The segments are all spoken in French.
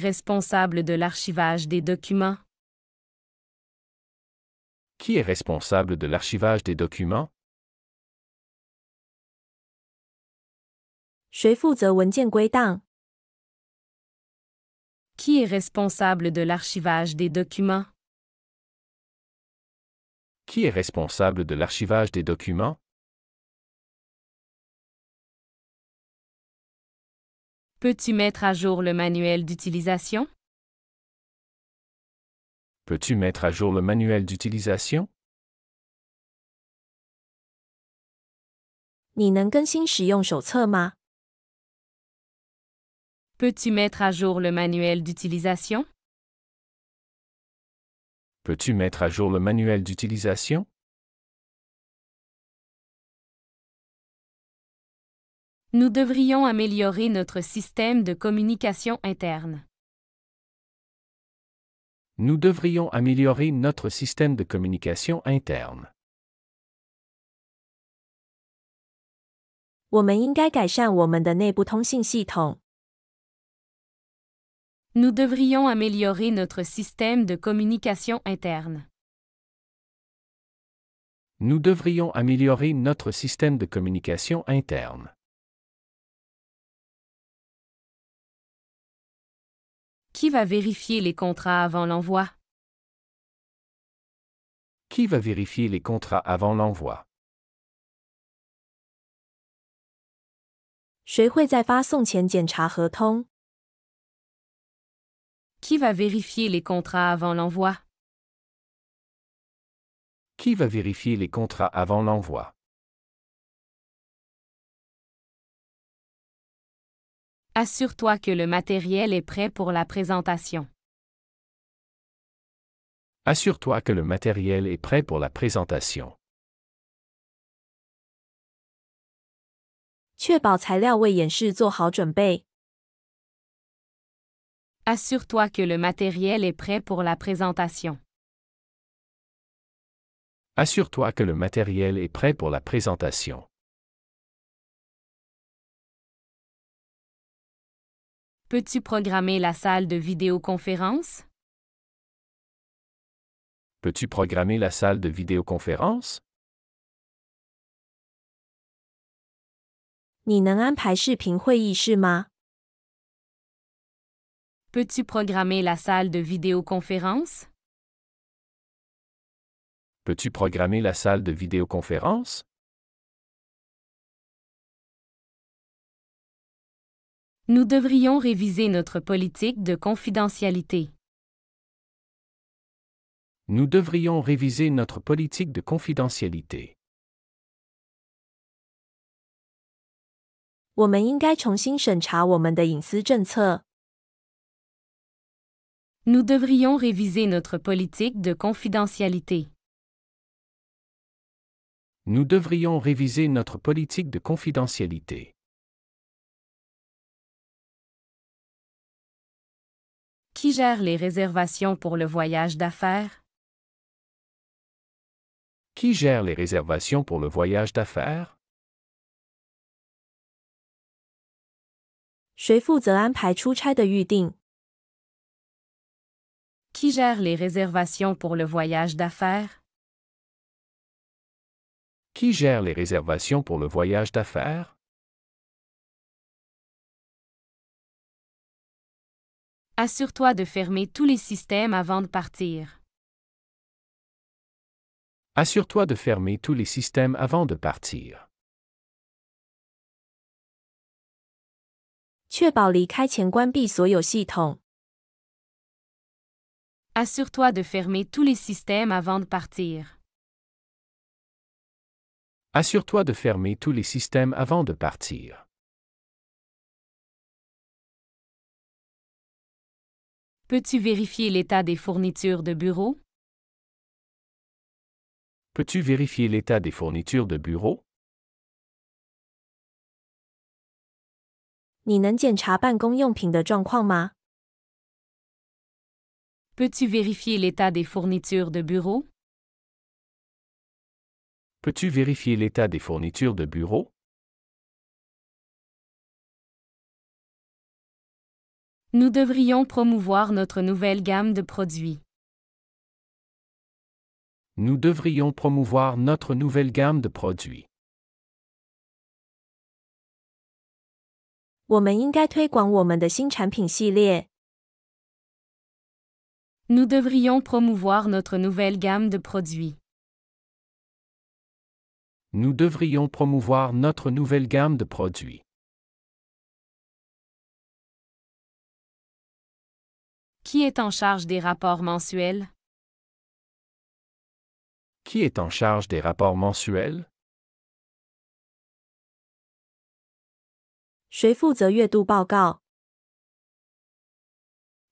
responsable de l'archivage des documents? Qui est responsable de l'archivage des documents? 谁负责文件归档？ Qui est responsable de l'archivage des documents? Qui est responsable de l'archivage des documents? Peux-tu mettre à jour le manuel d'utilisation? Peux-tu mettre à jour le manuel d'utilisation? 你能更新使用手册吗？ Peux-tu mettre à jour le manuel d'utilisation? Peux-tu mettre à jour le manuel d'utilisation? Nous devrions améliorer notre système de communication interne. Nous devrions améliorer notre système de communication interne. 我们应该改善我们的内部通信系统。 Nous devrions améliorer notre système de communication interne. Nous devrions améliorer notre système de communication interne. Qui va vérifier les contrats avant l'envoi? Qui va vérifier les contrats avant l'envoi? 谁会在发送前检查合同？ Qui va vérifier les contrats avant l'envoi? Qui va vérifier les contrats avant l'envoi? Assure-toi que le matériel est prêt pour la présentation. Assure-toi que le matériel est prêt pour la présentation. 确保材料为演示做好准备。 Assure-toi que le matériel est prêt pour la présentation. Assure-toi que le matériel est prêt pour la présentation. Peux-tu programmer la salle de vidéoconférence? Peux-tu programmer la salle de vidéoconférence? 你能安排视频会议室吗？ Peux-tu programmer la salle de vidéoconférence? Peux-tu programmer la salle de vidéoconférence? Nous devrions réviser notre politique de confidentialité. Nous devrions réviser notre politique de confidentialité. 我们应该重新审查我们的隐私政策。 Nous devrions réviser notre politique de confidentialité. Nous devrions réviser notre politique de confidentialité. Qui gère les réservations pour le voyage d'affaires? Qui gère les réservations pour le voyage d'affaires? 谁负责安排出差的预订？ Qui gère les réservations pour le voyage d'affaires? Qui gère les réservations pour le voyage d'affaires? Assure-toi de fermer tous les systèmes avant de partir. Assure-toi de fermer tous les systèmes avant de partir. 确保离开前关闭所有系统。 Assure-toi de fermer tous les systèmes avant de partir. Assure-toi de fermer tous les systèmes avant de partir. Peux-tu vérifier l'état des fournitures de bureau? Peux-tu vérifier l'état des fournitures de bureau? 你能检查办公用品的状况吗？ Peux-tu vérifier l'état des fournitures de bureau? Peux-tu vérifier l'état des fournitures de bureau? Nous devrions promouvoir notre nouvelle gamme de produits. Nous devrions promouvoir notre nouvelle gamme de produits. 我们应该推广我们的新产品系列。Nous devrions promouvoir notre nouvelle gamme de produits. Nous devrions promouvoir notre nouvelle gamme de produits. Qui est en charge des rapports mensuels? Qui est en charge des rapports mensuels? 谁负责月度报告？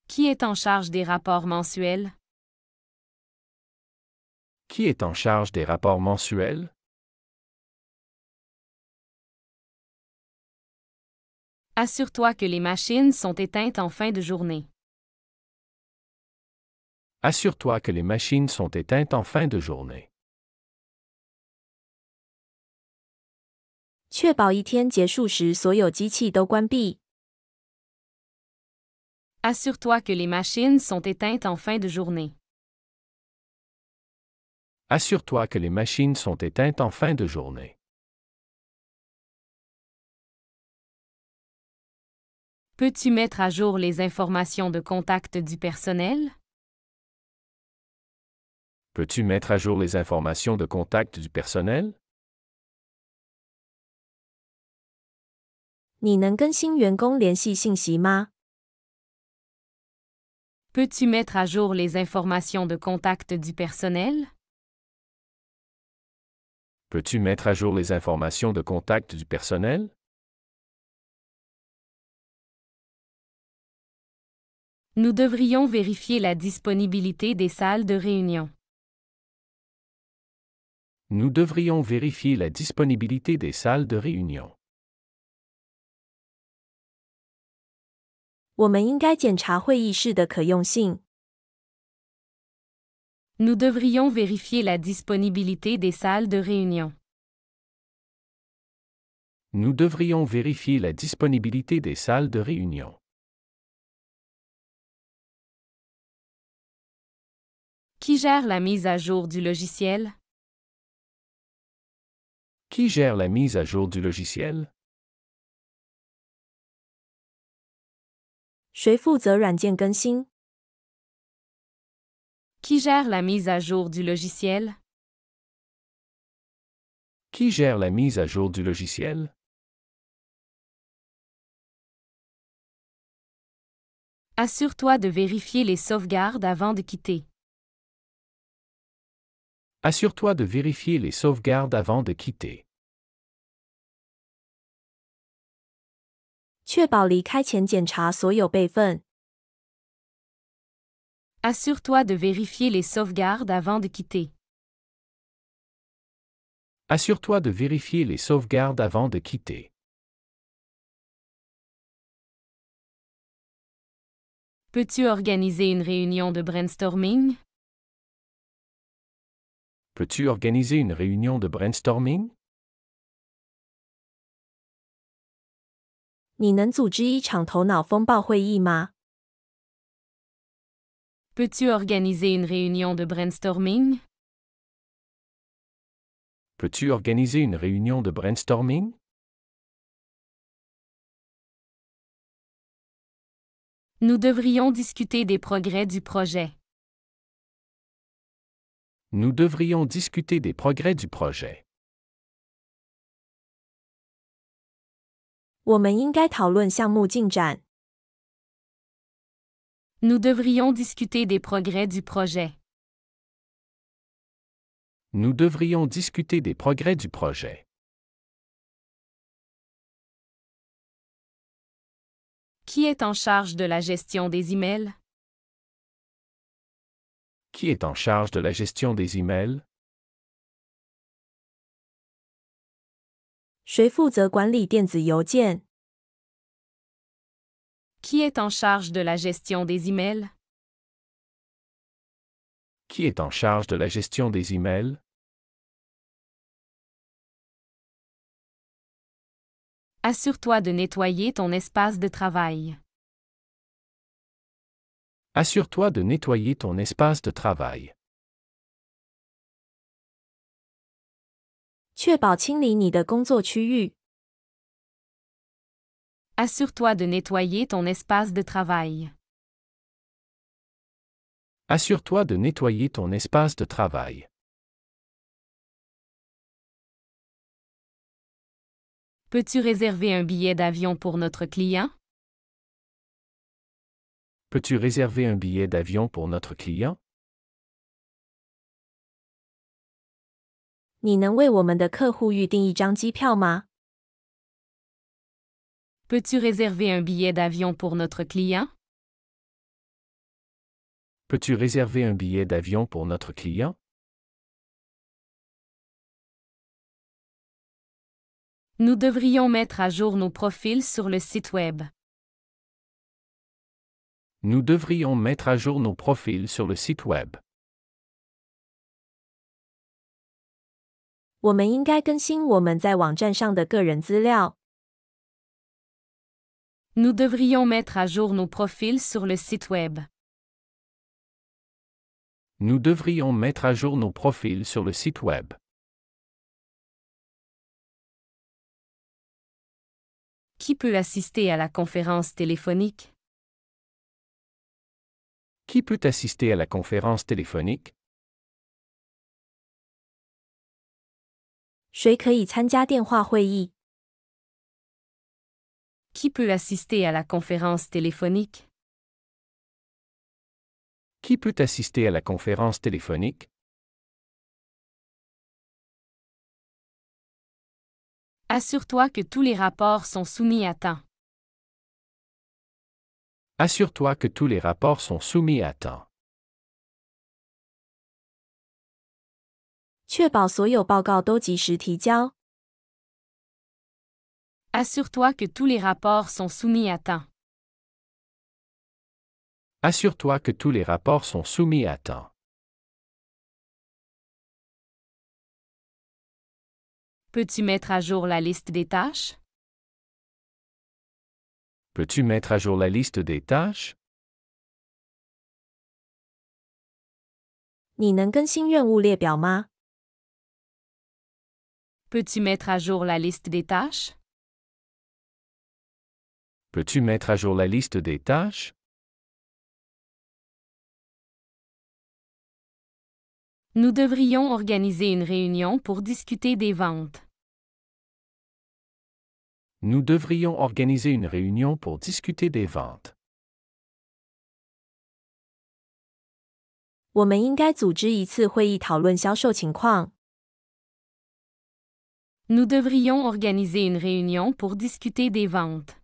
Qui est en charge des rapports mensuels? Qui est en charge des rapports mensuels? Assure-toi que les machines sont éteintes en fin de journée. Assure-toi que les machines sont éteintes en fin de journée. 确保一天结束时所有机器都关闭。 Assure-toi que les machines sont éteintes en fin de journée. Assure-toi que les machines sont éteintes en fin de journée. Peux-tu mettre à jour les informations de contact du personnel? Peux-tu mettre à jour les informations de contact du personnel? 你能跟新员工联系信息吗？ Peux-tu mettre à jour les informations de contact du personnel? Peux-tu mettre à jour les informations de contact du personnel? Nous devrions vérifier la disponibilité des salles de réunion. Nous devrions vérifier la disponibilité des salles de réunion. 我们应该检查会议室的可用性。 Nous devrions vérifier la disponibilité des salles de réunion. Nous devrions vérifier la disponibilité des salles de réunion. Qui gère la mise à jour du logiciel? Qui gère la mise à jour du logiciel? 谁负责软件更新？ Qui gère la mise à jour du logiciel? Qui gère la mise à jour du logiciel? Assure-toi de vérifier les sauvegardes avant de quitter. Assure-toi de vérifier les sauvegardes avant de quitter. 确保离开前检查所有备份。 Assure-toi de vérifier les sauvegardes avant de quitter. Assure-toi de vérifier les sauvegardes avant de quitter. Peux-tu organiser une réunion de brainstorming? Peux-tu organiser une réunion de brainstorming? 你能组织一场头脑风暴会议吗？ Peux-tu organiser une réunion de brainstorming? Peux-tu organiser une réunion de brainstorming? Nous devrions discuter des progrès du projet. Nous devrions discuter des progrès du projet. 我们应该讨论项目进展。 Nous devrions discuter des progrès du projet. Nous devrions discuter des progrès du projet. Qui est en charge de la gestion des emails? Qui est en charge de la gestion des emails? 谁负责管理电子邮件？ Qui est en charge de la gestion des emails? Qui est en charge de la gestion des emails? Assure-toi de nettoyer ton espace de travail. Assure-toi de nettoyer ton espace de travail. 确保清理你的工作区域。 Assure-toi de nettoyer ton espace de travail. Assure-toi de nettoyer ton espace de travail. Peux-tu réserver un billet d'avion pour notre client? Peux-tu réserver un billet d'avion pour notre client? 你能为我们的客户预订一张机票吗？ Peux-tu réserver un billet d'avion pour notre client? Peux-tu réserver un billet d'avion pour notre client? Nous devrions mettre à jour nos profils sur le site Web. Nous devrions mettre à jour nos profils sur le site Web. 我们应该更新我们在网站上的个人资料。 Nous devrions mettre à jour nos profils sur le site Web. Nous devrions mettre à jour nos profils sur le site Web. Qui peut assister à la conférence téléphonique? Qui peut assister à la conférence téléphonique? 谁可以参加电话会议？ Qui peut assister à la conférence téléphonique? Qui peut assister à la conférence téléphonique? Assure-toi que tous les rapports sont soumis à temps. Assure-toi que tous les rapports sont soumis à temps. 确保所有报告都及时提交。 Assure-toi que tous les rapports sont soumis à temps. Assure-toi que tous les rapports sont soumis à temps. Peux-tu mettre à jour la liste des tâches? Peux-tu mettre à jour la liste des tâches? 你能更新任务列表吗？ Peux-tu mettre à jour la liste des tâches? Peux-tu mettre à jour la liste des tâches? Nous devrions organiser une réunion pour discuter des ventes. Nous devrions organiser une réunion pour discuter des ventes. 我们应该组织一次会议讨论销售情况。 Nous devrions organiser une réunion pour discuter des ventes.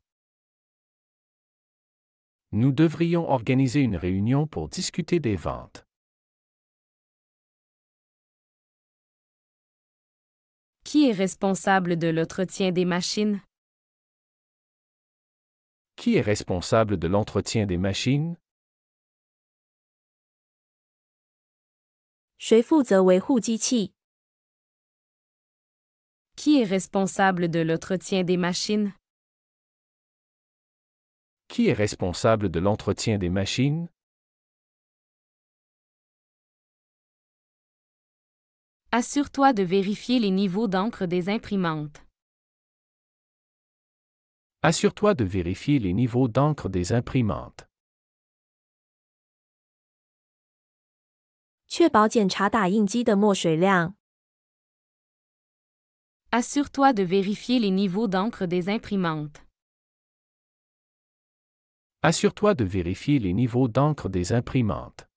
Nous devrions organiser une réunion pour discuter des ventes. Qui est responsable de l'entretien des machines? Qui est responsable de l'entretien des machines? 谁负责维护机器？ Qui est responsable de l'entretien des machines? Qui est responsable de l'entretien des machines? Assure-toi de vérifier les niveaux d'encre des imprimantes. Assure-toi de vérifier les niveaux d'encre des imprimantes. 确保检查打印机的墨水量。 Assure-toi de vérifier les niveaux d'encre des imprimantes. Assure-toi de vérifier les niveaux d'encre des imprimantes.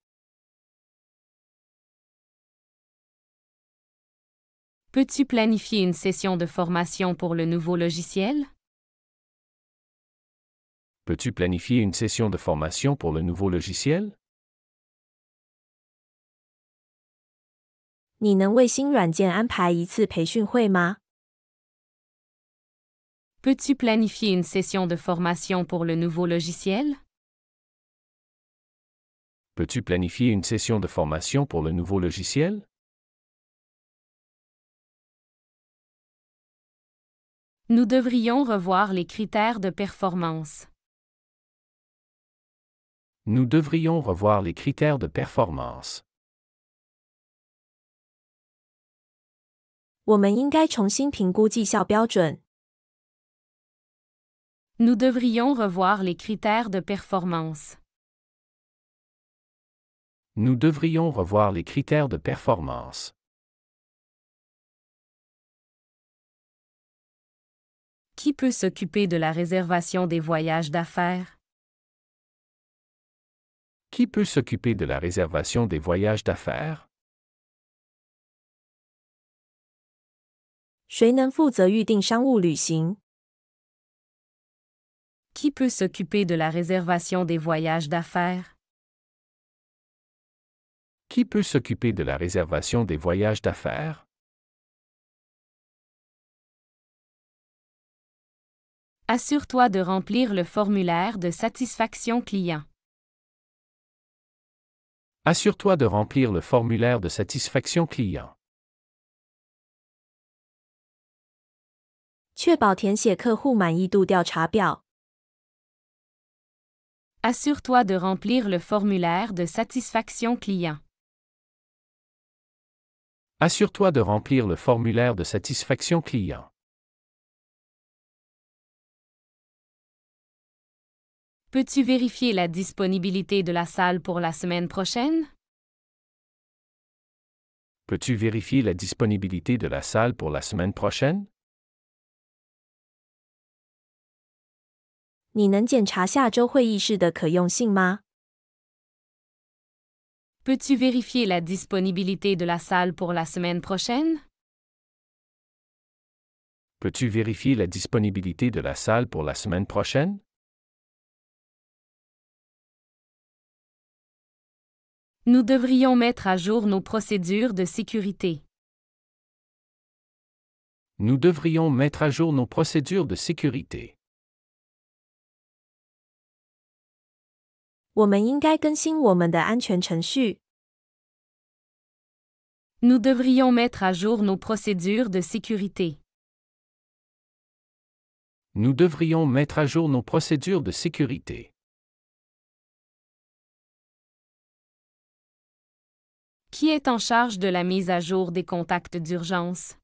Peux-tu planifier une session de formation pour le nouveau logiciel? Peux-tu planifier une session de formation pour le nouveau logiciel? 你能为新软件安排一次培训会吗？ Peux-tu planifier une session de formation pour le nouveau logiciel? Peux-tu planifier une session de formation pour le nouveau logiciel? Nous devrions revoir les critères de performance. Nous devrions revoir les critères de performance. 我们应该重新评估绩效标准。Nous devrions revoir les critères de performance. Nous devrions revoir les critères de performance. Qui peut s'occuper de la réservation des voyages d'affaires? Qui peut s'occuper de la réservation des voyages d'affaires? 谁能负责预定商务旅行？ Qui peut s'occuper de la réservation des voyages d'affaires? Qui peut s'occuper de la réservation des voyages d'affaires? Assure-toi de remplir le formulaire de satisfaction client. Assure-toi de remplir le formulaire de satisfaction client. 确保填写客户满意度调查表。 Assure-toi de remplir le formulaire de satisfaction client. Assure-toi de remplir le formulaire de satisfaction client. Peux-tu vérifier la disponibilité de la salle pour la semaine prochaine? Peux-tu vérifier la disponibilité de la salle pour la semaine prochaine? 你能检查下周会议室的可用性吗？ Peux-tu vérifier la disponibilité de la salle pour la semaine prochaine? Peux-tu vérifier la disponibilité de la salle pour la semaine prochaine? Nous devrions mettre à jour nos procédures de sécurité. Nous devrions mettre à jour nos procédures de sécurité. 我们应该更新我们的安全程序。 Nous devrions mettre à jour nos procédures de sécurité. Nous devrions mettre à jour nos procédures de sécurité. Qui est en charge de la mise à jour des contacts d'urgence?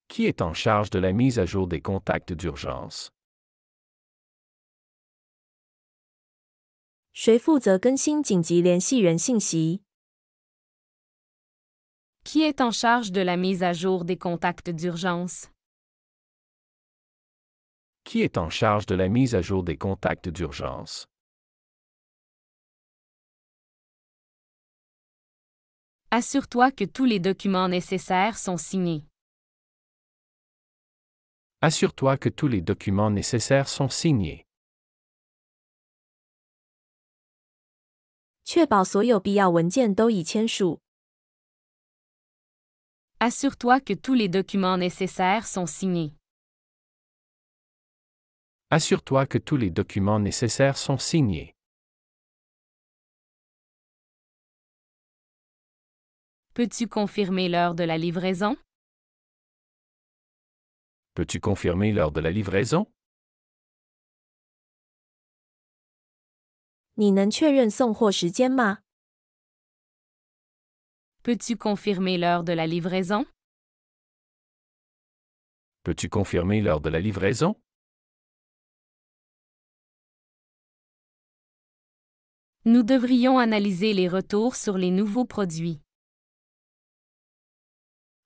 Qui est en charge de la mise à jour des contacts d'urgence? 谁负责更新紧急联系人信息？ Qui est en charge de la mise à jour des contacts d'urgence? Qui est en charge de la mise à jour des contacts d'urgence? Assure-toi que tous les documents nécessaires sont signés. Assure-toi que tous les documents nécessaires sont signés. 确保所有必要文件都已签署。 Assure-toi que tous les documents nécessaires sont signés. Assure-toi que tous les documents nécessaires sont signés. Peux-tu confirmer l'heure de la livraison? Peux-tu confirmer l'heure de la livraison? 你能确认送货时间吗？ Peux-tu confirmer l'heure de la livraison? Peux-tu confirmer l'heure de la livraison? Nous devrions analyser les retours sur les nouveaux produits.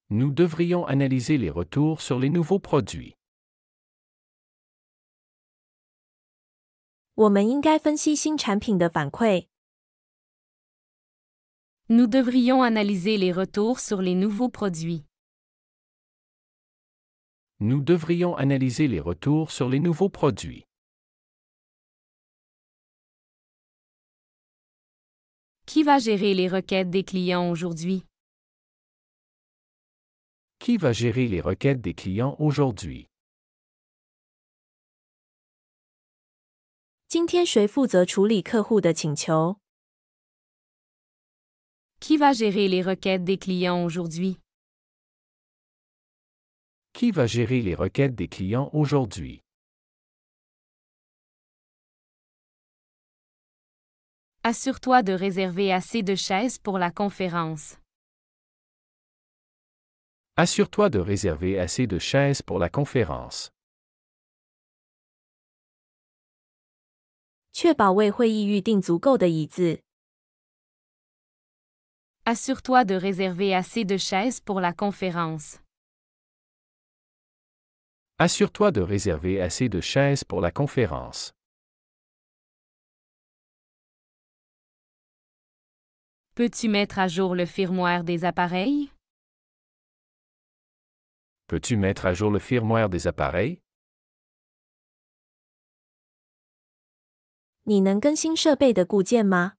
Nous devrions analyser les retours sur les nouveaux produits. 我们应该分析新产品的反馈。 Nous devrions analyser les retours sur les nouveaux produits. Nous devrions analyser les retours sur les nouveaux produits. Qui va gérer les requêtes des clients aujourd'hui? Qui va gérer les requêtes des clients aujourd'hui? 今天谁负责处理客户的请求？ Qui va gérer les requêtes des clients aujourd'hui? Qui va gérer les requêtes des clients aujourd'hui? Assure-toi de réserver assez de chaises pour la conférence. Assure-toi de réserver assez de chaises pour la conférence. 确保为会议预订足够的椅子。Assure-toi de réserver assez de chaises pour la conférence. Assure-toi de réserver assez de chaises pour la conférence. Peux-tu mettre à jour le firmware des appareils? Peux-tu mettre à jour le firmware des appareils? 你能更新设备的固件吗？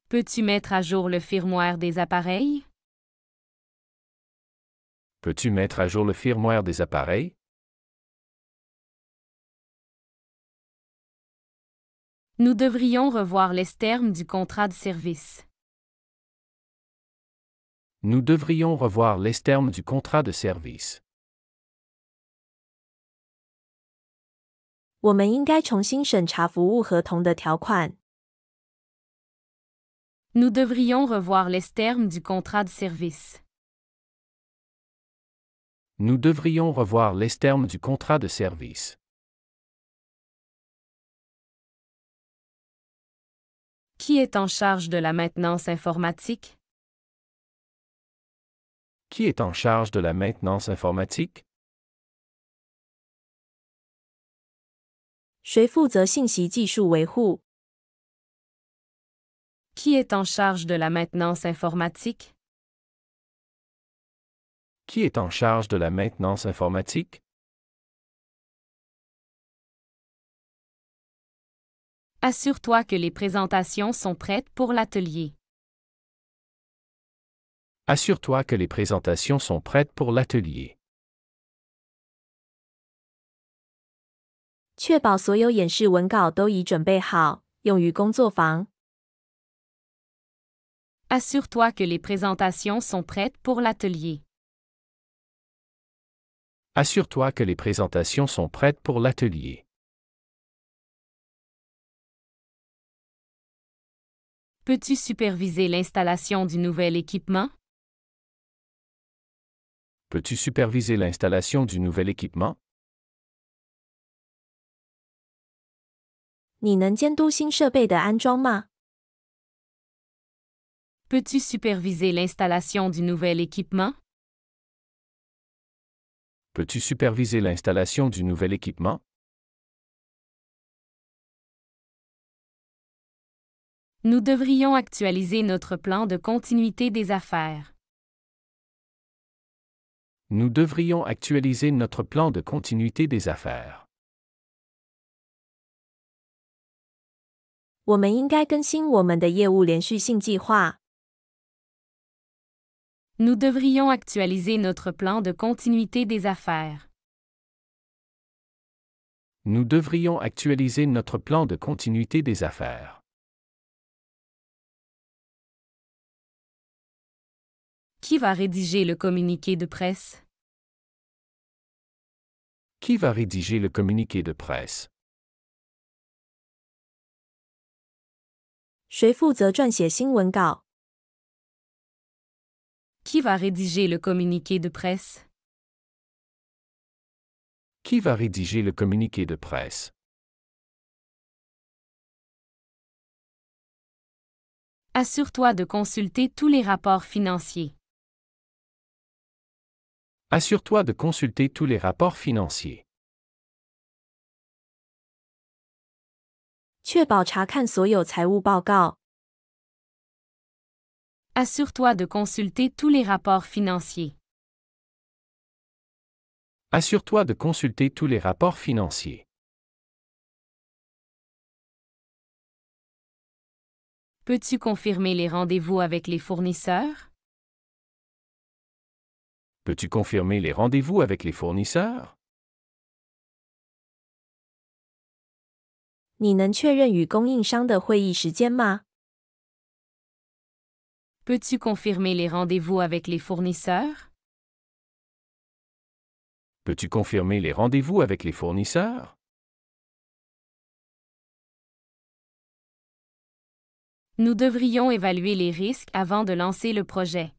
Peux-tu mettre à jour le firmware des appareils? Peux-tu mettre à jour le firmware des appareils? Nous devrions revoir les termes du contrat de service. Nous devrions revoir les termes du contrat de service. 我们应该重新审查服务合同的条款。 Nous devrions revoir les termes du contrat de service. Nous devrions revoir les termes du contrat de service. Qui est en charge de la maintenance informatique? Qui est en charge de la maintenance informatique? 谁负责信息技术维护？ Qui est en charge de la maintenance informatique? Qui est en charge de la maintenance informatique? Assure-toi que les présentations sont prêtes pour l'atelier. Assure-toi que les présentations sont prêtes pour l'atelier. 确保所有演示文稿都已准备好，用于工作坊。 Assure-toi que les présentations sont prêtes pour l'atelier. Assure-toi que les présentations sont prêtes pour l'atelier. Peux-tu superviser l'installation du nouvel équipement? Peux-tu superviser l'installation du nouvel équipement? 你能监督新设备的安装吗？ Peux-tu superviser l'installation du nouvel équipement? Peux-tu superviser l'installation du nouvel équipement? Nous devrions actualiser notre plan de continuité des affaires. Nous devrions actualiser notre plan de continuité des affaires. 我们应该更新我们的业务连续性计划。 Nous devrions actualiser notre plan de continuité des affaires. Nous devrions actualiser notre plan de continuité des affaires. Qui va rédiger le communiqué de presse? Qui va rédiger le communiqué de presse? 谁负责撰写新闻稿？ Qui va rédiger le communiqué de presse? Qui va rédiger le communiqué de presse? Assure-toi de consulter tous les rapports financiers. Assure-toi de consulter tous les rapports financiers. 确保查看所有财务报告。 Assure-toi de consulter tous les rapports financiers. Assure-toi de consulter tous les rapports financiers. Peux-tu confirmer les rendez-vous avec les fournisseurs? Peux-tu confirmer les rendez-vous avec les fournisseurs? 你能确认与供应商的会议时间吗？ Peux-tu confirmer les rendez-vous avec les fournisseurs? Peux-tu confirmer les rendez-vous avec les fournisseurs? Nous devrions évaluer les risques avant de lancer le projet.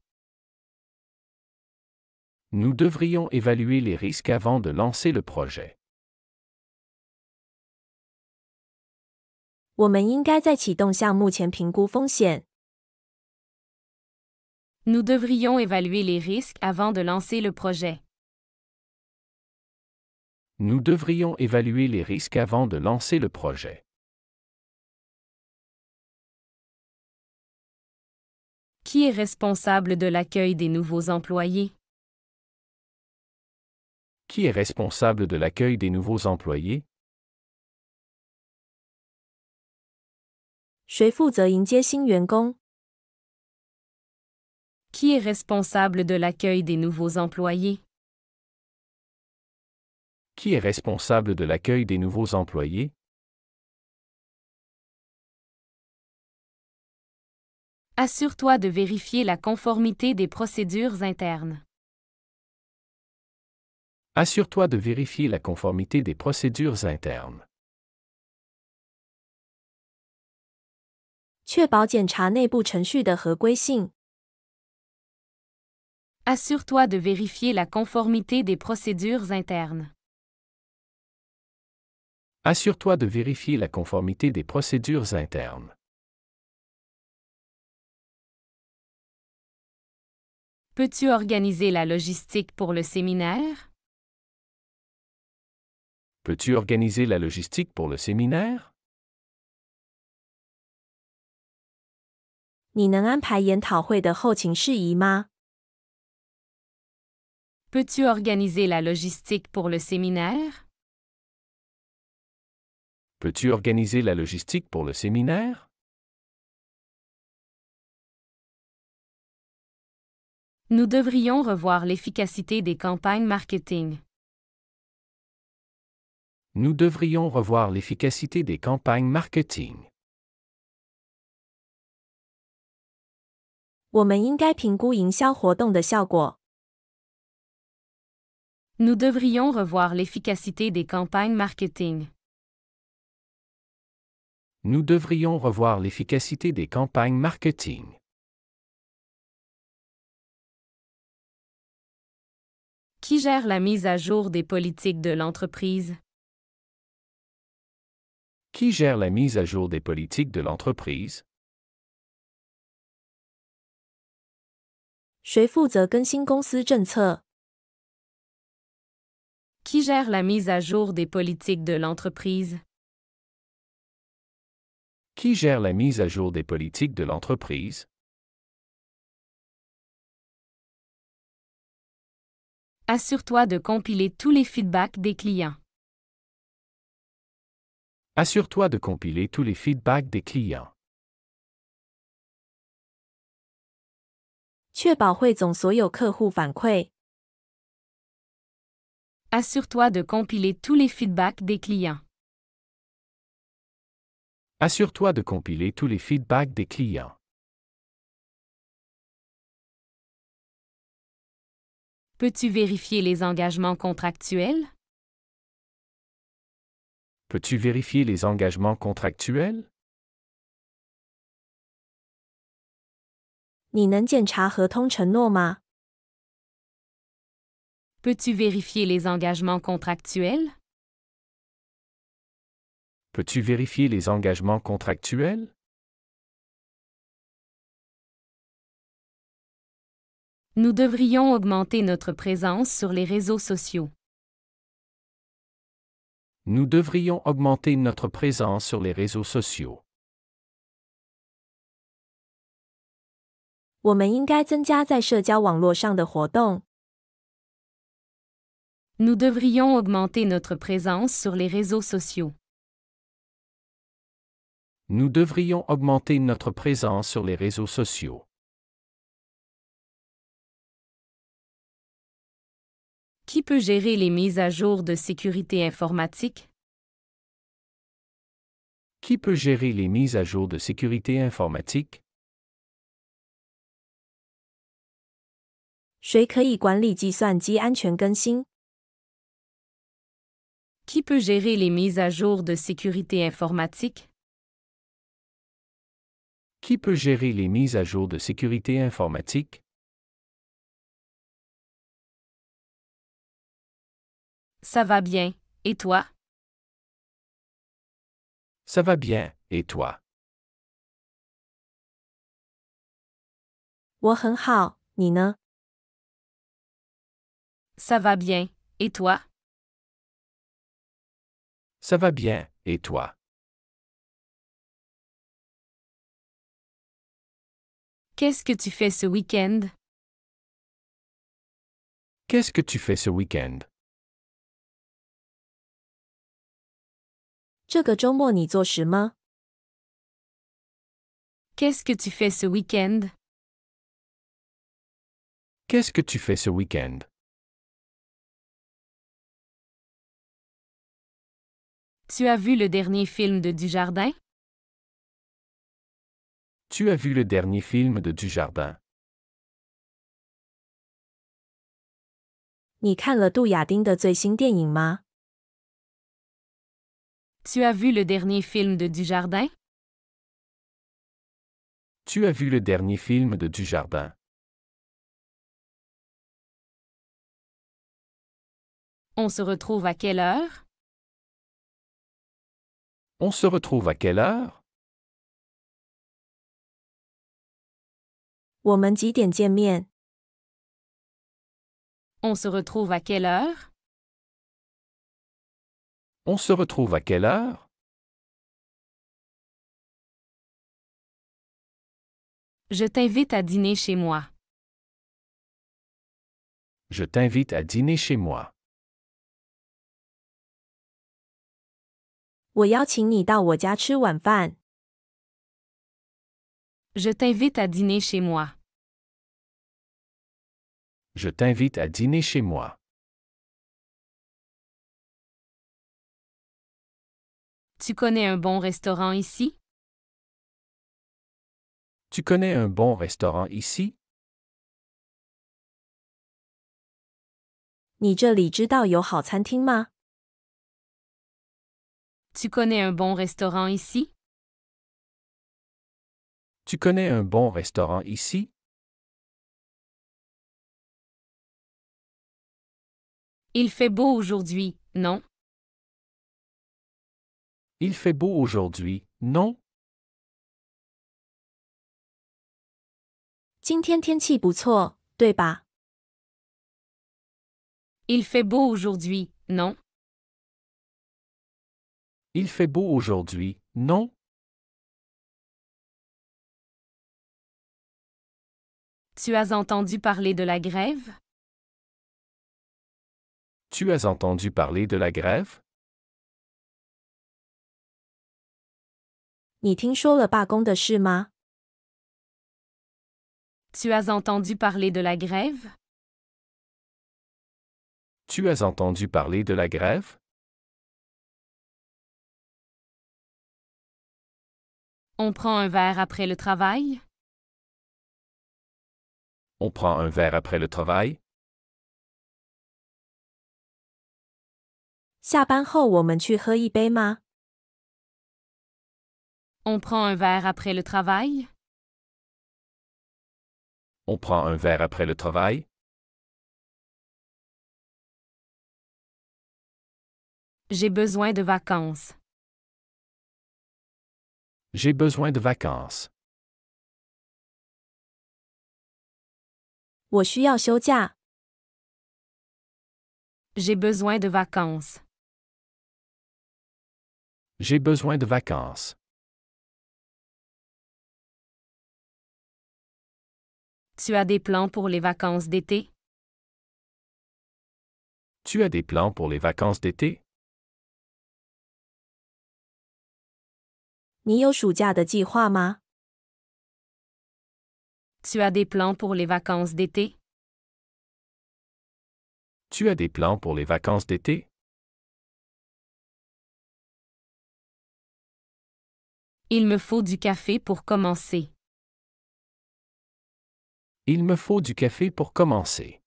Nous devrions évaluer les risques avant de lancer le projet. 我们应该在启动项目前评估风险。Nous devrions évaluer les risques avant de lancer le projet. Nous devrions évaluer les risques avant de lancer le projet. Qui est responsable de l'accueil des nouveaux employés? Qui est responsable de l'accueil des nouveaux employés? 谁负责迎接新员工？ Qui est responsable de l'accueil des nouveaux employés? Qui est responsable de l'accueil des nouveaux employés? Assure-toi de vérifier la conformité des procédures internes. Assure-toi de vérifier la conformité des procédures internes. 确保检查内部程序的合规性。 Assure-toi de vérifier la conformité des procédures internes. Assure-toi de vérifier la conformité des procédures internes. Peux-tu organiser la logistique pour le séminaire? Peux-tu organiser la logistique pour le séminaire? 你能安排研讨会的后勤事宜吗？ Peux-tu organiser la logistique pour le séminaire? Peux-tu organiser la logistique pour le séminaire? Nous devrions revoir l'efficacité des campagnes marketing. Nous devrions revoir l'efficacité des campagnes marketing. 我们应该评估营销活动的效果。 Nous devrions revoir l'efficacité des campagnes marketing. Nous devrions revoir l'efficacité des campagnes marketing. Qui gère la mise à jour des politiques de l'entreprise? Qui gère la mise à jour des politiques de l'entreprise? 谁负责更新公司政策？ Qui gère la mise à jour des politiques de l'entreprise? Qui gère la mise à jour des politiques de l'entreprise? Assure-toi de compiler tous les feedbacks des clients. Assure-toi de compiler tous les feedbacks des clients. 确保汇总所有客户反馈。 Assure-toi de compiler tous les feedbacks des clients. Assure-toi de compiler tous les feedbacks des clients. Peux-tu vérifier les engagements contractuels? Peux-tu vérifier les engagements contractuels? 你能检查合同承诺吗？ Peux-tu vérifier les engagements contractuels? Peux-tu vérifier les engagements contractuels? Nous devrions augmenter notre présence sur les réseaux sociaux. Nous devrions augmenter notre présence sur les réseaux sociaux. 我们应该增加在社交网络上的活动。 Nous devrions augmenter notre présence sur les réseaux sociaux. Nous devrions augmenter notre présence sur les réseaux sociaux. Qui peut gérer les mises à jour de sécurité informatique? Qui peut gérer les mises à jour de sécurité informatique? 谁可以管理计算机安全更新？ Qui peut gérer les mises à jour de sécurité informatique? Qui peut gérer les mises à jour de sécurité informatique? Ça va bien. Et toi? Ça va bien, et toi? 我很好，你呢？ Ça va bien. Et toi? Ça va bien, et toi? Qu'est-ce que tu fais ce week-end? Qu'est-ce que tu fais ce week-end? 这个周末你做什么？ Qu'est-ce que tu fais ce week-end? Qu'est-ce que tu fais ce week-end? Tu as vu le dernier film de Dujardin? Tu as vu le dernier film de Dujardin? 你看了杜亚丁的最新电影吗？ Tu as vu le dernier film de Dujardin? Tu as vu le dernier film de Dujardin? On se retrouve à quelle heure? On se retrouve à quelle heure? 我们几点见面？ On se retrouve à quelle heure? On se retrouve à quelle heure? Je t'invite à dîner chez moi. Je t'invite à dîner chez moi. 我邀请你到我家吃晚饭。 Je t'invite à dîner chez moi. Je t'invite à dîner chez moi. Tu connais un bon restaurant ici? Tu connais un bon restaurant ici? 你这里知道有好餐厅吗？ Tu connais un bon restaurant ici? Tu connais un bon restaurant ici? Il fait beau aujourd'hui, non? Il fait beau aujourd'hui, non? 今天天气不错，对吧？ Il fait beau aujourd'hui, non? Il fait beau aujourd'hui, non? Tu as entendu parler de la grève? Tu as entendu parler de la grève? 你听说了罢工的事吗？ Tu as entendu parler de la grève? Tu as entendu parler de la grève? On prend un verre après le travail? On prend un verre après le travail? 下班后我们去喝一杯吗？ On prend un verre après le travail? On prend un verre après le travail? J'ai besoin de vacances. J'ai besoin de vacances. 我需要休假。 J'ai besoin de vacances. J'ai besoin de vacances. Tu as des plans pour les vacances d'été? Tu as des plans pour les vacances d'été? 你有暑假的计划吗？ Tu as des plans pour les vacances d'été? Tu as des plans pour les vacances d'été? Il me faut du café pour commencer. Il me faut du café pour commencer.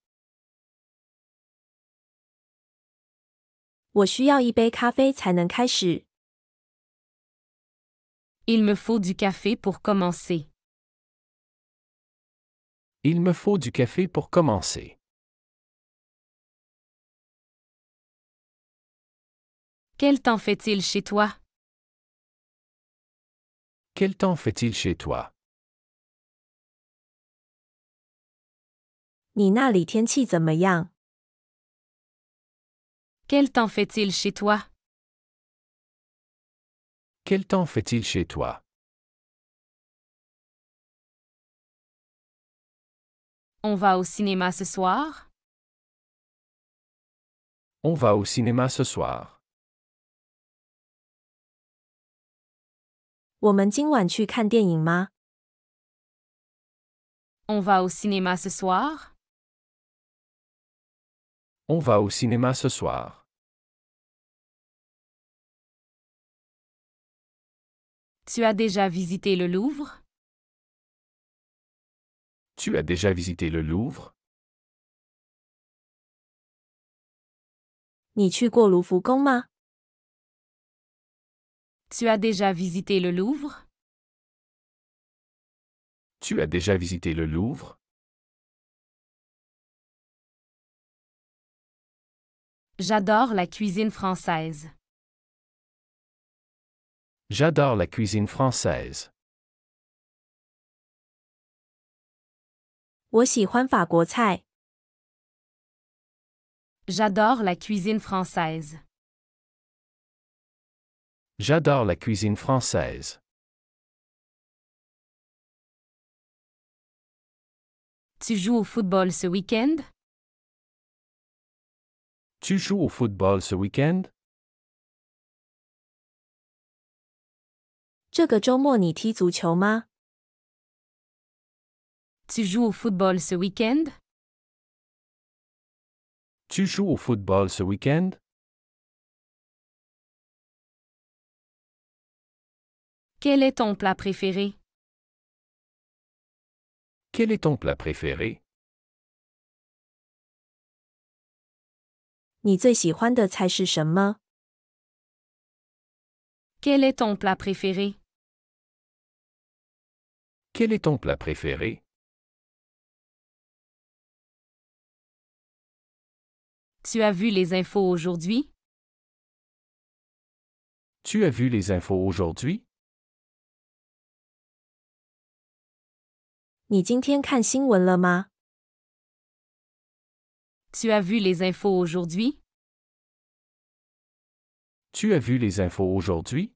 我需要一杯咖啡才能开始。Il me faut du café pour commencer. Il me faut du café pour commencer. Quel temps fait-il chez toi? Quel temps fait-il chez toi? 你那里天气怎么样？ Quel temps fait-il chez toi? Quel temps fait-il chez toi? On va au cinéma ce soir? On va au cinéma ce soir. 我们今晚去看电影吗？ On va au cinéma ce soir? On va au cinéma ce soir. Tu as déjà visité le Louvre? Tu as déjà visité le Louvre? 你去过卢浮宫吗？ Tu as déjà visité le Louvre? Tu as déjà visité le Louvre? J'adore la cuisine française. J'adore la cuisine française. 我喜欢法国菜。 J'adore la cuisine française. J'adore la cuisine française. Tu joues au football ce week-end? Tu joues au football ce week-end? 这个周末你踢足球吗？ Tu joues au football ce week-end? Tu joues au football ce week-end? Quel est ton plat préféré? Quel est ton plat préféré? 你最喜欢的菜是什么？ Quel est ton plat préféré? Quel est ton plat préféré? Tu as vu les infos aujourd'hui? Tu as vu les infos aujourd'hui? 你今天看新闻了吗？ Tu as vu les infos aujourd'hui? Tu as vu les infos aujourd'hui?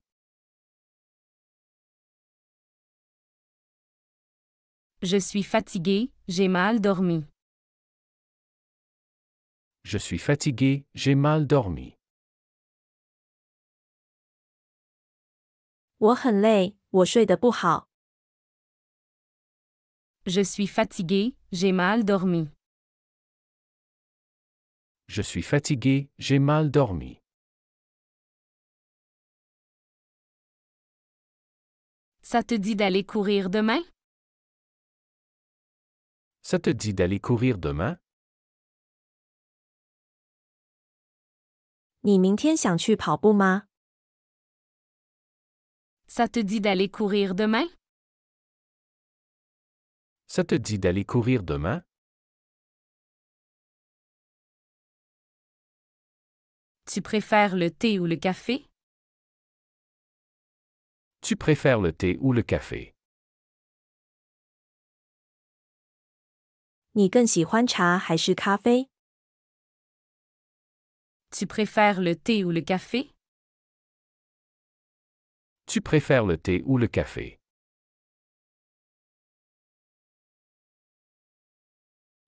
Je suis fatigué, j'ai mal dormi. Je suis fatigué, j'ai mal dormi. 我很累，我睡得不好。 Je suis fatigué, j'ai mal dormi. Je suis fatigué, j'ai mal dormi. Ça te dit d'aller courir demain? Ça te dit d'aller courir demain? 你明天想去跑步吗？ Ça te dit d'aller courir demain? Ça te dit d'aller courir demain? Tu préfères le thé ou le café? Tu préfères le thé ou le café? 你更喜欢茶还是咖啡？ Tu préfères le thé ou le café? Tu préfères le thé ou le café?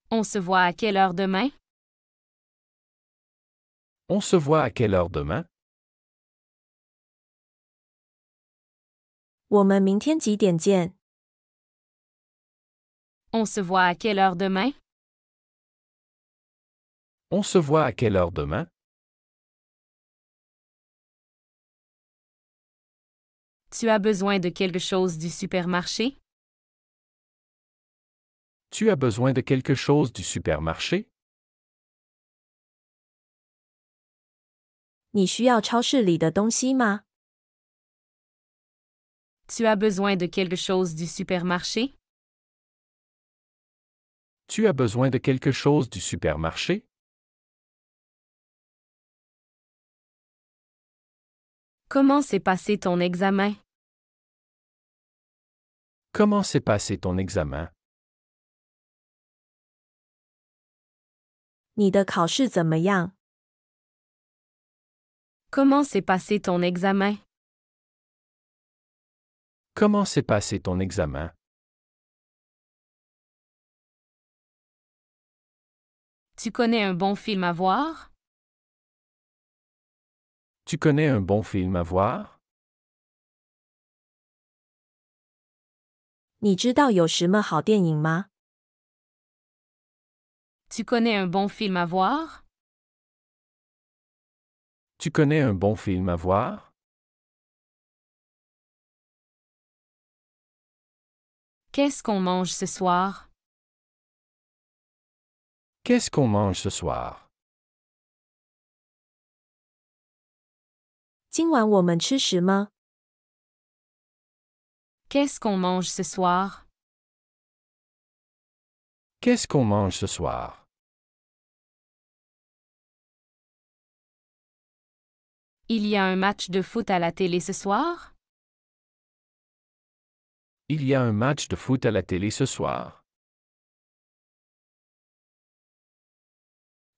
On se voit à quelle heure demain? On se voit à quelle heure demain? 我们明天几点见？ On se voit à quelle heure demain? On se voit à quelle heure demain? Tu as besoin de quelque chose du supermarché? Tu as besoin de quelque chose du supermarché? 你需要超市里的东西吗？ Tu as besoin de quelque chose du supermarché? Tu as besoin de quelque chose du supermarché? Comment s'est passé ton examen? Comment s'est passé ton examen? 你的考试怎么样？ Comment s'est passé ton examen? Comment s'est passé ton examen? Tu connais un bon film à voir? Tu connais un bon film à voir? 你知道有什么好电影吗？ Tu connais un bon film à voir? Tu connais un bon film à voir? Qu'est-ce qu'on mange ce soir? Qu'est-ce qu'on mange ce soir? 今晚我们吃什么？ Qu'est-ce qu'on mange ce soir? Qu'est-ce qu'on mange ce soir? Il y a un match de foot à la télé ce soir? Il y a un match de foot à la télé ce soir?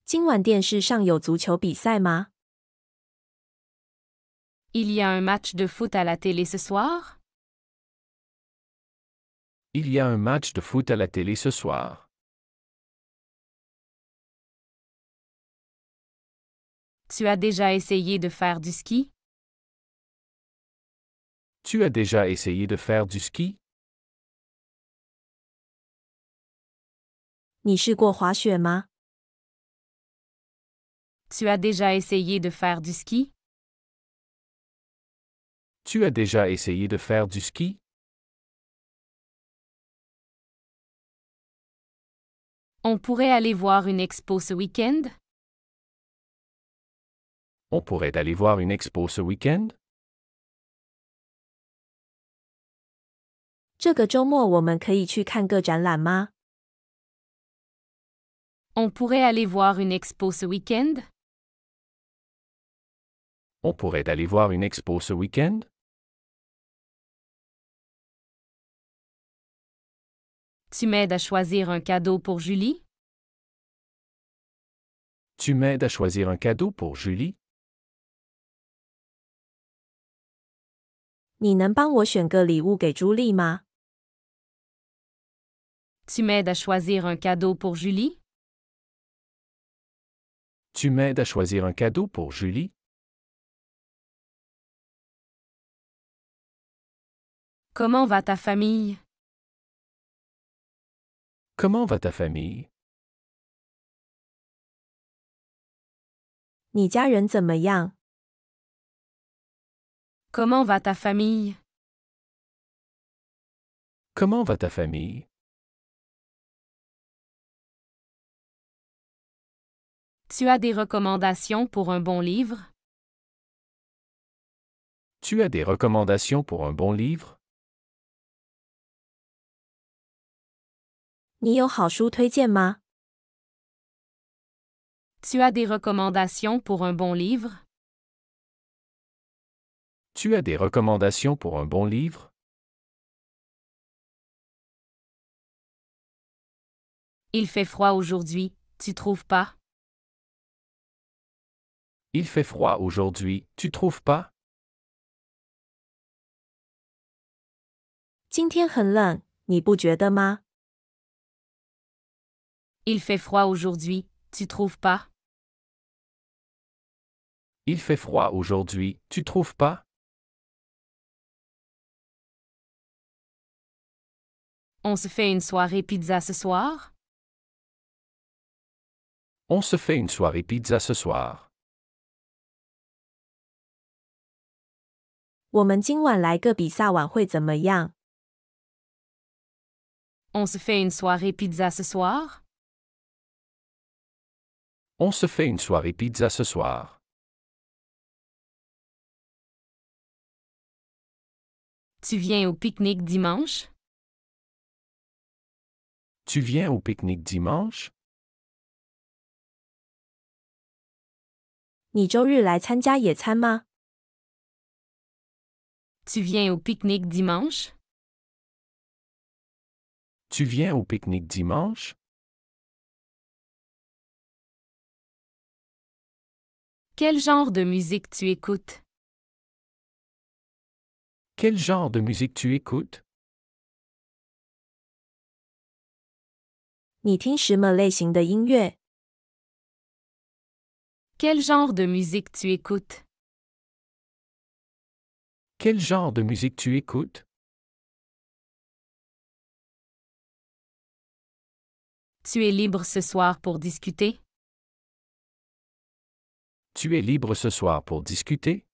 今晚电视上有足球比赛吗？ Il y a un match de foot à la télé ce soir? Il y a un match de foot à la télé ce soir? Tu as déjà essayé de faire du ski? Tu as déjà essayé de faire du ski? 你试过滑雪吗？ Tu as déjà essayé de faire du ski? Tu as déjà essayé de faire du ski? On pourrait aller voir une expo ce week-end? On pourrait aller voir une expo ce week-end? 这个周末我们可以去看个展览吗？ On pourrait aller voir une expo ce week-end? On pourrait aller voir une expo ce week-end? Tu m'aides à choisir un cadeau pour Julie? Tu m'aides à choisir un cadeau pour Julie? 你能帮我选个礼物给朱莉吗？ Tu m'aides à choisir un cadeau pour Julie? Tu m'aides à choisir un cadeau pour Julie? Comment va ta famille? Comment va ta famille? 你家人怎么样？ Comment va ta famille? Comment va ta famille? Tu as des recommandations pour un bon livre? Tu as des recommandations pour un bon livre? 你有好书推荐吗？ Tu as des recommandations pour un bon livre? Tu as des recommandations pour un bon livre? Il fait froid aujourd'hui, tu trouves pas? Il fait froid aujourd'hui, tu trouves pas? 今天很冷，你不觉得吗？ Il fait froid aujourd'hui, tu trouves pas? Il fait froid aujourd'hui, tu trouves pas? On se fait une soirée pizza ce soir? On se fait une soirée pizza ce soir. 我们今晚来个比萨晚会怎么样？ On se fait une soirée pizza ce soir? On se fait une soirée pizza ce soir. Tu viens au pique-nique dimanche? Tu viens au pique-nique dimanche? 你周日来参加野餐吗？ Tu viens au pique-nique dimanche? Tu viens au pique-nique dimanche? Quel genre de musique tu écoutes? Quel genre de musique tu écoutes? 你听什么类型的音乐？ Quel genre de musique tu écoutes? Quel genre de musique tu écoutes? Tu es libre ce soir pour discuter? Tu es libre ce soir pour discuter?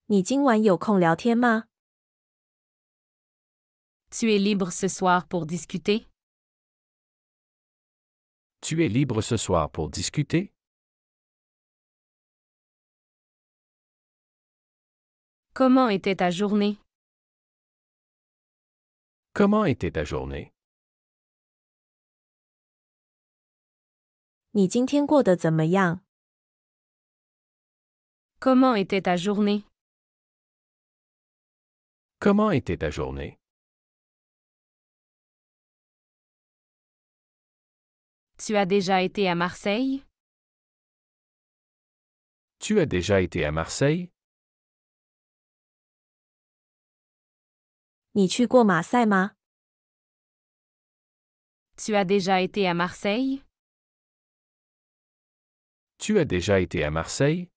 你今晚有空聊天吗？ Tu es libre ce soir pour discuter? Tu es libre ce soir pour discuter? Comment était ta journée? Comment était ta journée? 你今天过得怎么样？ Comment était ta journée? Comment était ta journée? Tu as déjà été à Marseille? Tu as déjà été à Marseille? 你去过马赛吗？ Tu as déjà été à Marseille? Tu as déjà été à Marseille?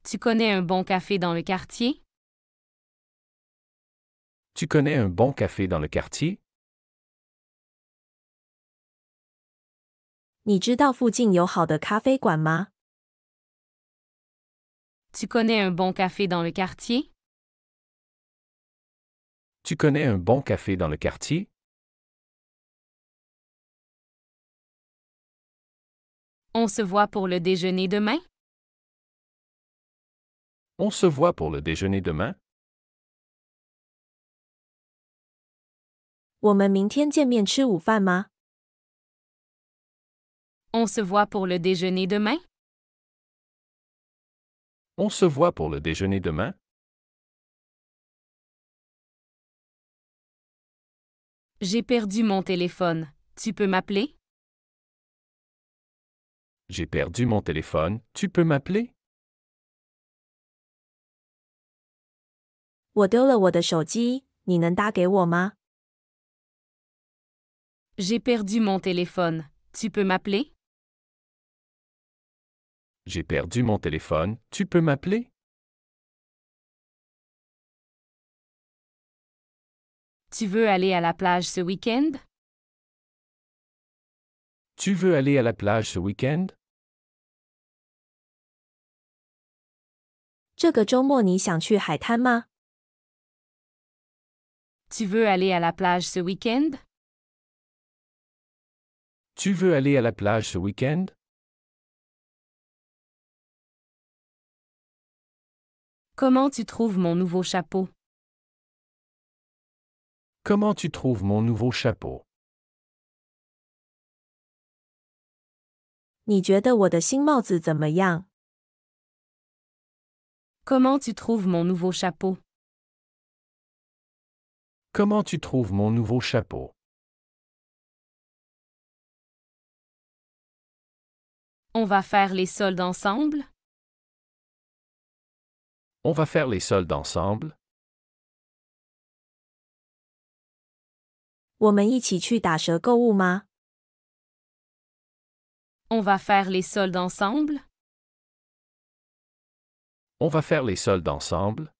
Tu connais un bon café dans le quartier? Tu connais un bon café dans le quartier? 你知道附近有好的咖啡馆吗？ Tu connais un bon café dans le quartier? Tu connais un bon café dans le quartier? On se voit pour le déjeuner demain? On se voit pour le déjeuner demain? 我们明天见面吃午饭吗？ On se voit pour le déjeuner demain? On se voit pour le déjeuner demain? J'ai perdu mon téléphone. Tu peux m'appeler? J'ai perdu mon téléphone, tu peux m'appeler? 我丢了我的手机，你能打给我吗？ J'ai perdu mon téléphone. Tu peux m'appeler? J'ai perdu mon téléphone, tu peux m'appeler? Tu veux aller à la plage ce week-end? Tu veux aller à la plage ce week-end? 这个周末你想去海滩吗？ Tu veux aller à la plage ce week-end? Tu veux aller à la plage ce week-end? Comment tu trouves mon nouveau chapeau? Comment tu trouves mon nouveau chapeau? 你觉得我的新帽子怎么样？ Comment tu trouves mon nouveau chapeau? Comment tu trouves mon nouveau chapeau? On va faire les soldes ensemble? On va faire les soldes ensemble? 我们一起去打折购物吗？ On va faire les soldes ensemble? On va faire les soldes ensemble?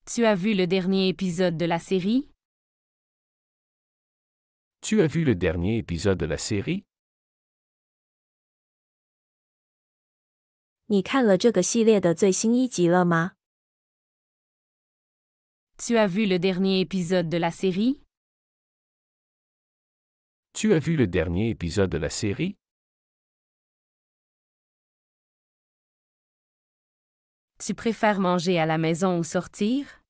Tu as vu le dernier épisode de la série? Tu as vu le dernier épisode de la série? 你看了这个系列的最新一集了吗？ Tu as vu le dernier épisode de la série? Tu as vu le dernier épisode de la série? Tu préfères manger à la maison ou sortir?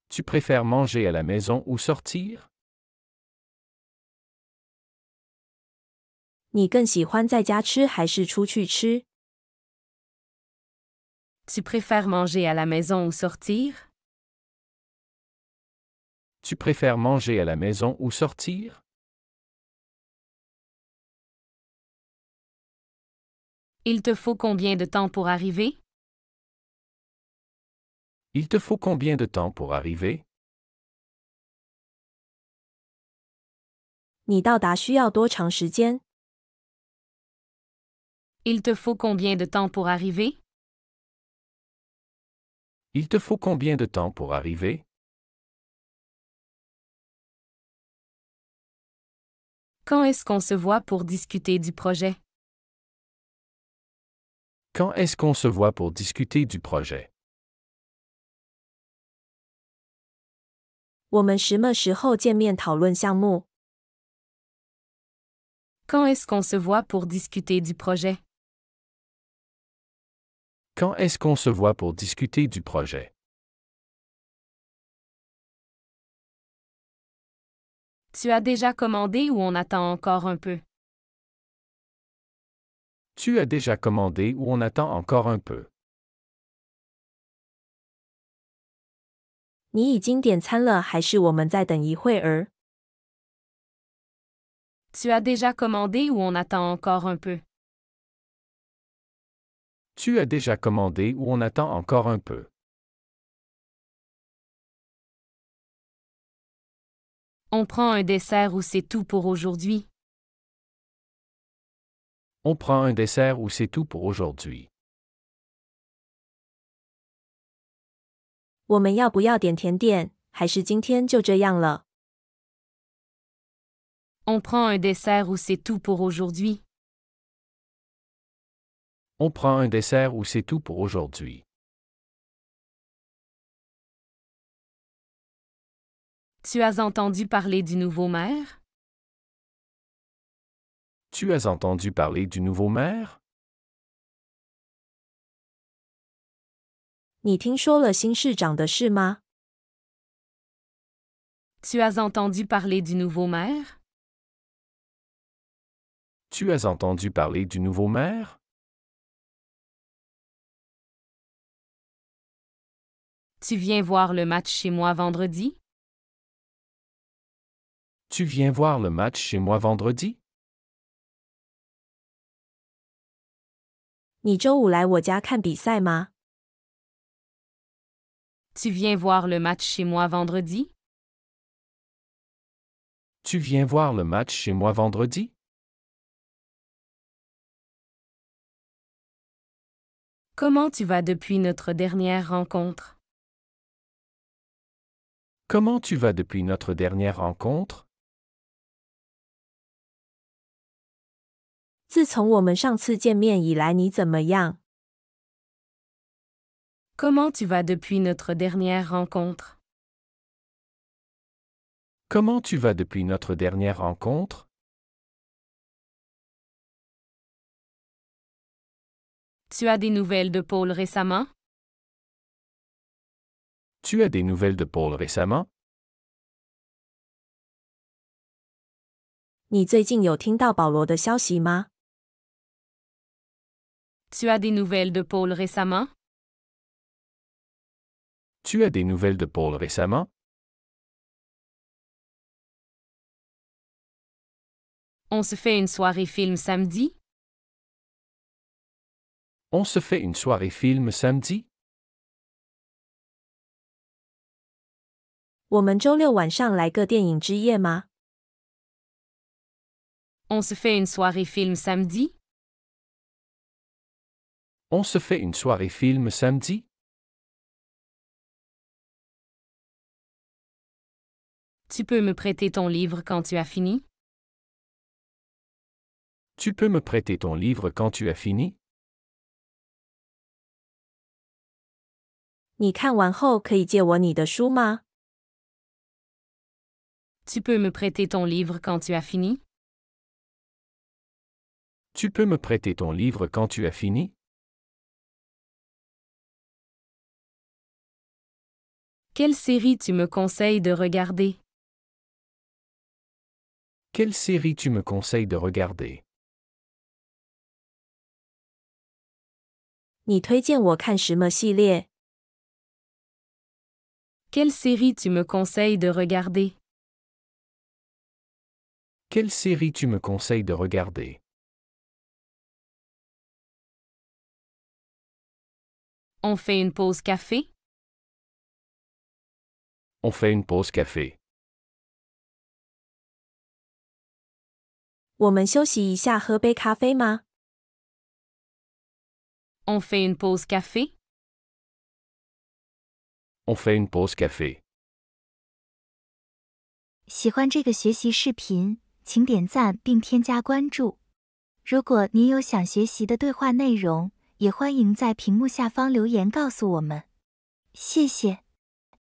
Tu préfères manger à la maison ou sortir? 你更喜欢在家吃还是出去吃？ Tu préfères manger à la maison ou sortir? Tu préfères manger à la maison ou sortir? Il te faut combien de temps pour arriver? Il te faut combien de temps pour arriver? 你到达需要多长时间？ Il te faut combien de temps pour arriver? Il te faut combien de temps pour arriver? Quand est-ce qu'on se voit pour discuter du projet? Quand est-ce qu'on se voit pour discuter du projet? 我们什么时候见面讨论项目？ Quand est-ce qu'on se voit pour discuter du projet? Quand est-ce qu'on se voit pour discuter du projet? Tu as déjà commandé ou on attend encore un peu? Tu as déjà commandé ou on attend encore un peu? 你已经点餐了还是我们再等一会儿？ Tu as déjà commandé ou on attend encore un peu? Tu as déjà commandé ou on attend encore un peu? On prend un dessert ou c'est tout pour aujourd'hui? On prend un dessert ou c'est tout pour aujourd'hui? 我们要不要点甜点？还是今天就这样了？ On prend un dessert ou c'est tout pour aujourd'hui? On prend un dessert ou c'est tout pour aujourd'hui? Tu as entendu parler du nouveau maire? Tu as entendu parler du nouveau maire? 你听说了新市长的事吗？ Tu as entendu parler du nouveau maire? Tu as entendu parler du nouveau maire? Tu viens voir le match chez moi vendredi? Tu viens voir le match chez moi vendredi? 你周五来我家看比赛吗？ Tu viens voir le match chez moi vendredi? Tu viens voir le match chez moi vendredi? Comment tu vas depuis notre dernière rencontre? Comment tu vas depuis notre dernière rencontre? 自从我们上次见面以来，你怎么样？ Comment tu vas depuis notre dernière rencontre? Comment tu vas depuis notre dernière rencontre? Tu as des nouvelles de Paul récemment? Tu as des nouvelles de Paul récemment? 你最近有听到保罗的消息吗？ Tu as des nouvelles de Paul récemment? Tu as des nouvelles de Paul récemment? On se fait une soirée film samedi? On se fait une soirée film samedi? 我们周六晚上来个电影之夜吗？ On se fait une soirée film samedi? On se fait une soirée film samedi? Tu peux me prêter ton livre quand tu as fini? Tu peux me prêter ton livre quand tu as fini? 你看完后可以借我你的书吗？ Tu peux me prêter ton livre quand tu as fini? Tu peux me prêter ton livre quand tu as fini? Quelle série tu me conseilles de regarder? Quelle série tu me conseilles de regarder? 你推荐我看什么系列？ Quelle série tu me conseilles de regarder? Quelle série tu me conseilles de regarder? On fait une pause café? On fait une pause café. 我们休息一下喝杯咖啡吗？ On fait une pause café? On fait une pause café. 喜欢这个学习视频，请点赞并添加关注。如果您有想学习的对话内容，也欢迎在屏幕下方留言告诉我们。谢谢。